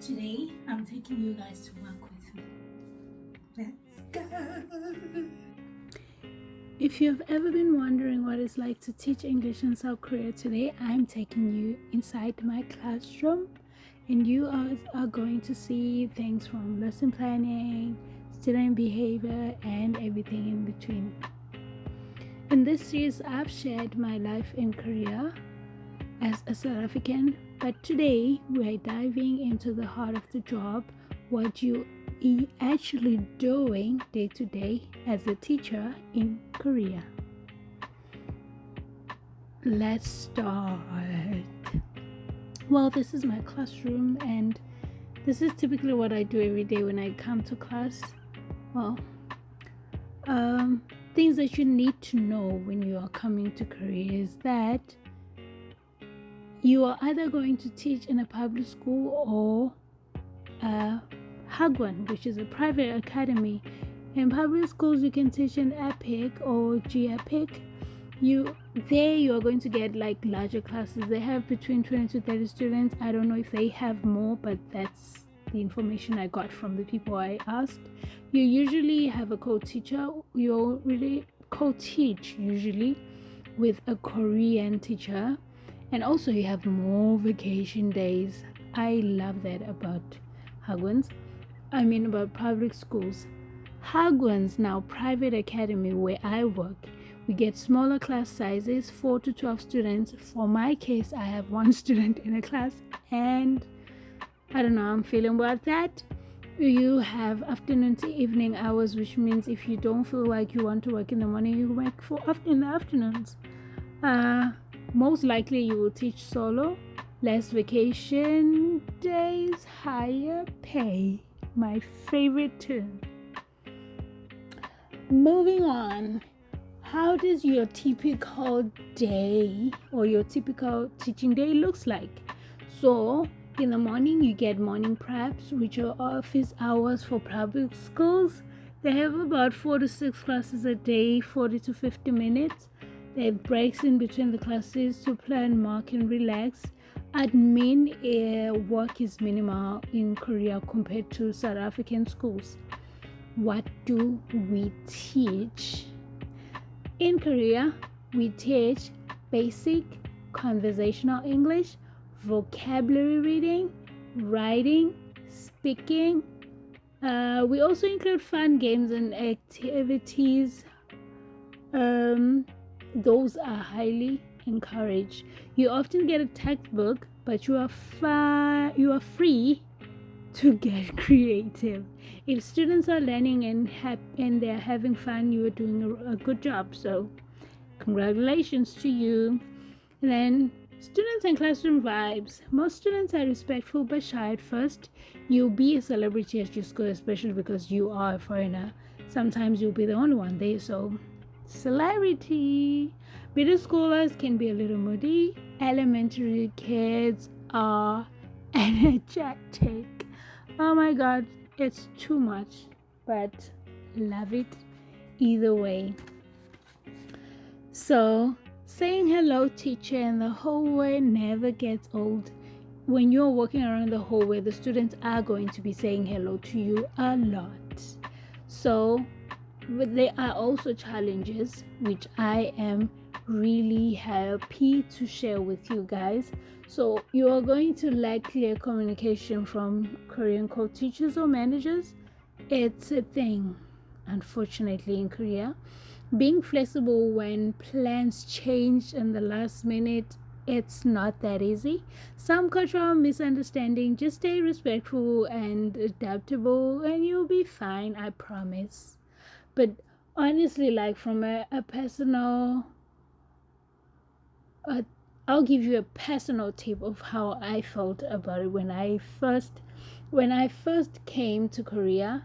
Today, I'm taking you guys to work with me. Let's go! If you've ever been wondering what it's like to teach English in South Korea today, I'm taking you inside my classroom, and you are going to see things from lesson planning, student behavior, and everything in between. In this series, I've shared my life in Korea as a South African, but today we're diving into the heart of the job, what you actually doing day to day as a teacher in Korea. Let's start. Well, this is my classroom, and this is typically what I do every day when I come to class. Well, things that you need to know when you are coming to Korea is that you are either going to teach in a public school or a hagwon, which is a private academy. In public schools, you can teach in EPIC or G-EPIC. You are going to get like larger classes. They have between 20 to 30 students. I don't know if they have more, but that's the information I got from the people I asked. You usually have a co-teacher. You really co-teach usually with a Korean teacher. And also you have more vacation days. I love that about about public schools. Hagwon's now private academy where I work. We get smaller class sizes, 4 to 12 students. For my case, I have one student in a class, and I don't know how I'm feeling about that. You have afternoon to evening hours, which means if you don't feel like you want to work in the morning, you work in the afternoons. Most likely you will teach solo, less vacation days, higher pay. My favorite term. Moving on, how does your typical day or your typical teaching day looks like? So in the morning you get morning preps, which are office hours for public schools. They have about 4 to 6 classes a day, 40 to 50 minutes. They have breaks in between the classes to plan, mark, and relax. Admin work is minimal in Korea compared to South African schools. What do we teach? In Korea, we teach basic conversational English, vocabulary reading, writing, speaking. We also include fun games and activities. Those are highly encouraged. You often get a textbook, but you are free to get creative. If students are learning and they're having fun, you are doing a good job. So, congratulations to you. And then, students and classroom vibes. Most students are respectful but shy at first. You'll be a celebrity at your school, especially because you are a foreigner. Sometimes you'll be the only one there, so celebrity. Middle schoolers can be a little moody. Elementary kids are energetic. Oh my god, it's too much, but love it either way. So, saying hello, teacher, in the hallway never gets old. When you're walking around the hallway, the students are going to be saying hello to you a lot. So, but there are also challenges which I am really happy to share with you guys. So you are going to lack clear communication from Korean co-teachers or managers. It's a thing, unfortunately, in Korea. Being flexible when plans change in the last minute, it's not that easy. Some cultural misunderstanding. Just stay respectful and adaptable and you'll be fine, I promise. But honestly, like from a personal, I'll give you a personal tip of how I felt about it when I first came to Korea.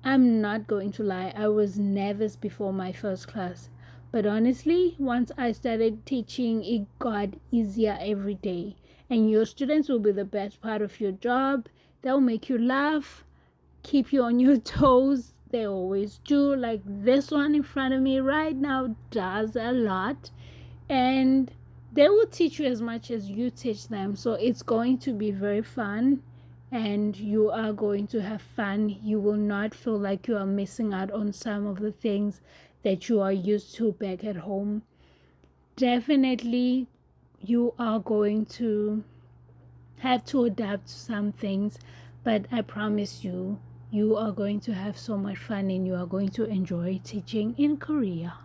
I'm not going to lie, I was nervous before my first class. But honestly, once I started teaching, it got easier every day. And your students will be the best part of your job. They'll make you laugh, keep you on your toes. They always do. Like this one in front of me right now does a lot. And they will teach you as much as you teach them. So it's going to be very fun and you are going to have fun. You will not feel like you are missing out on some of the things that you are used to back at home. Definitely, you are going to have to adapt to some things, but I promise you, you are going to have so much fun and you are going to enjoy teaching in Korea.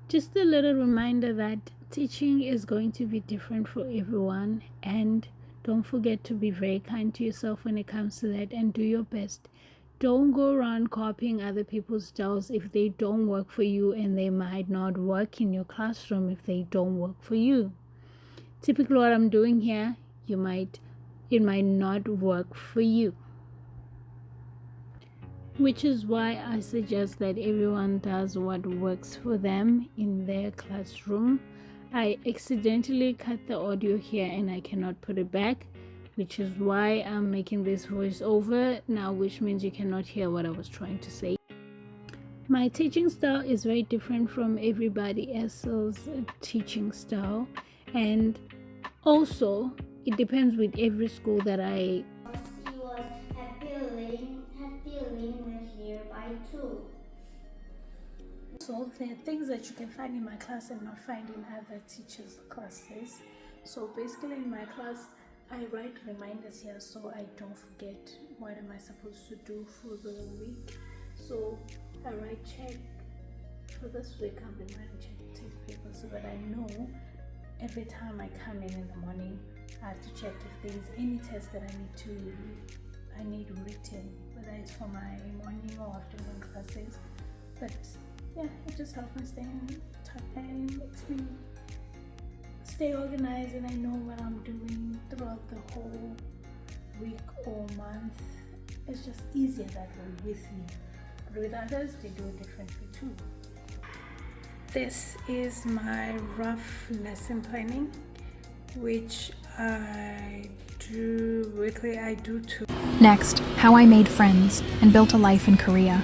Just a little reminder that teaching is going to be different for everyone, and don't forget to be very kind to yourself when it comes to that and do your best. Don't go around copying other people's styles if they don't work for you, and they might not work in your classroom if they don't work for you. Typically what I'm doing here, it might not work for you. Which is why I suggest that everyone does what works for them in their classroom. I accidentally cut the audio here and I cannot put it back, which is why I'm making this voiceover now, which means you cannot hear what I was trying to say. My teaching style is very different from everybody else's teaching style, and also it depends with every school that I He was happily nearby too. So there are things that you can find in my class and not find in other teachers' classes. So basically in my class, I write reminders here so I don't forget what am I supposed to do for the week. So I write check for this week. I've been writing check test paper so that I know every time I come in the morning, I have to check if there's any test that I need written, whether it's for my morning or afternoon classes. But yeah, it just helps me stay on top and makes me stay organized, and I know what I'm doing throughout the whole week or month. It's just easier that way with me. But with others, they do it differently too. This is my rough lesson planning, which I do weekly. I do too. Next, how I made friends and built a life in Korea.